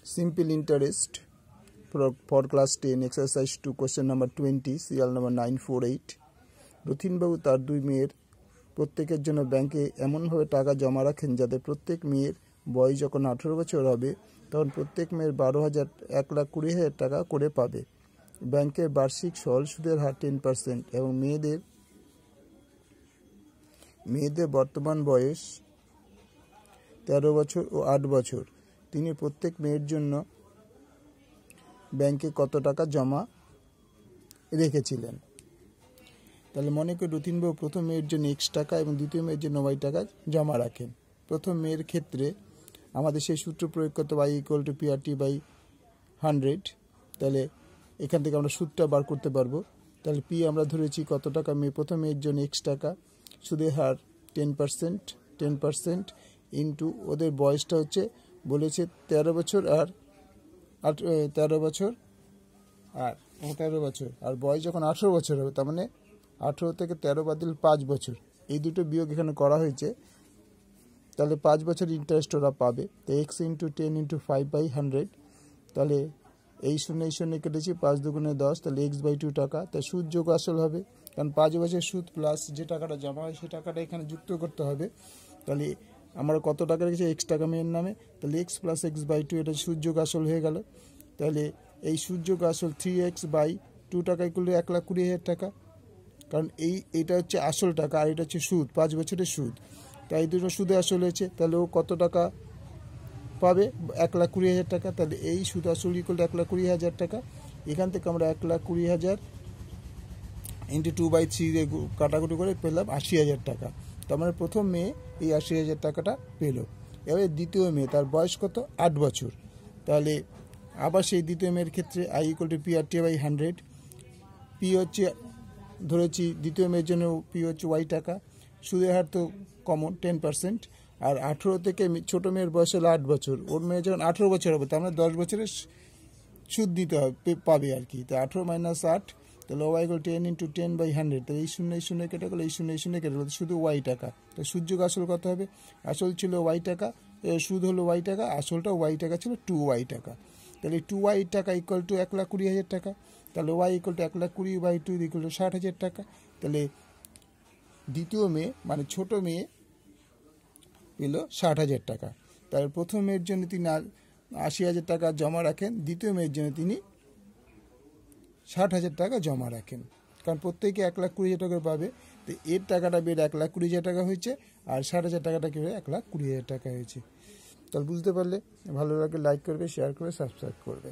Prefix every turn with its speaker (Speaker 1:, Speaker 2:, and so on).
Speaker 1: Simple interest for class 10 exercise 2 question number 20 serial number 948 রথীনবাবু তার দুই মেয়ের প্রত্যেকের জন্য ব্যাংকে এমনভাবে টাকা জমা রাখেন যাতে প্রত্যেক মেয়ের বয়স যখন 18 বছর হবে তখন প্রত্যেক মেয়ের 1,20,000 টাকা করে পাবে। ব্যাংকের বার্ষিক সরল সুদের হার 10% এবং মেয়েদের বর্তমান বয়স 13 বছর ও 8 বছর। তিনি প্রত্যেক মেয়ের জন্য ব্যাংকে কত টাকা জমা রেখেছিলেন। তাহলে মনে করি রথীনবাবু প্রথম মেয়ের জন্য x টাকা এবং দ্বিতীয় মেয়ের জন্য y টাকা জমা রাখেন। প্রথম মেয়ের ক্ষেত্রে আমাদের সেই সূত্র প্রয়োগ করতে y = PRT/100। তাহলে এখান থেকে আমরা সূত্রটা বার করতে পারবো। তাহলে p আমরা ধরেছি কত টাকা প্রথম মেয়ের জন্য x টাকা, সুদের হার 10% ইন্টু ওদের বয়সটা হচ্ছে বলেছে 13 বছর আর 13 বছর আর বয়স যখন 18 বছর হবে তার মানে 18 থেকে 13 বাদ দিলে 5 বছর, এই দুটো বিয়োগ এখানে করা হয়েছে। তাহলে 5 বছর ইন্টারেস্ট ওরা পাবে। তো x × 10 × 5/100, তাহলে এই শূন্য কেটেছি, 5 দুগুণে 10, তাহলে x/2 টাকা। তাই সুদ যোগ আসল হবে, কারণ 5 বছর সুদ প্লাস যে টাকাটা জমা হয় সেই টাকাটা এখানে যুক্ত করতে হবে। তাহলে আমরা কত টাকা রেখেছি x টাকা মেয়ের নামে, তাহলে x + x/2 এটা সুদ যোগ আসল হয়ে গেল। তাহলে এই সুদ যোগ আসল 3x/2 টাকা = 1,20,000 টাকা, কারণ এইটা হচ্ছে আসল টাকা আর এটা হচ্ছে সুদ, 5 বছরের সুদ। তাই দুটো সুদে আসল হয়েছে। তাহলে ও কত টাকা পাবে? 1,20,000 টাকা। তাহলে এই সুদ আসল = 1,20,000 টাকা। এখান থেকে আমরা 1,20,000 × 2/3 কাটাকুটি করে পেলাম 80,000 টাকা। তার মানে প্রথম মেয়ে এই 80,000 টাকাটা পেল। এবারে দ্বিতীয় মেয়ে, তার বয়স কত? 8 বছর। তাহলে আবার সেই দ্বিতীয় মেয়ের ক্ষেত্রে I = PRT/100। p হচ্ছে ধরেছি দ্বিতীয় মেয়ের জন্য p হচ্ছে y টাকা, সুদের হার তো কমন 10%, আর 18 থেকে ছোট মেয়ের বয়স হলো 8 বছর, ওর মেয়ে যখন 18 বছর হবে তার মানে 10 বছরের সুদ দিতে হবে পাবে আর কি। তো 18 - 8, তাহলে y = 10 × 10/100, তাহলে এই শূন্য কেটে গেলো, এই শূন্য কেটে গেলো, শুধু y টাকা। তো সুদ যোগ আসল কত হবে? আসল ছিল y টাকা, সুদ হলো y টাকা, আসলটা y টাকা ছিল 2y টাকা। তাহলে 2y টাকা = 1,20,000 টাকা। তাহলে y = 1,20,000/2 = 60,000 টাকা। তাহলে দ্বিতীয় মেয়ে মানে ছোট মেয়ে পেল 60,000 টাকা। তাহলে প্রথম মেয়ের জন্য তিনি 80,000 টাকা জমা রাখেন, দ্বিতীয় মেয়ের জন্য তিনি 60,000 টাকা জমা রাখেন, কারণ প্রত্যেকে 1,20,000 টাকা পাবে। তো এর টাকাটা বেড়ে 1,20,000 টাকা হয়েছে, আর 60,000 টাকাটা কি হয়ে 1,20,000 টাকা হয়েছে। তাহলে বুঝতে পারলে, ভালো লাগে লাইক করবে, শেয়ার করবে, সাবস্ক্রাইব করবে।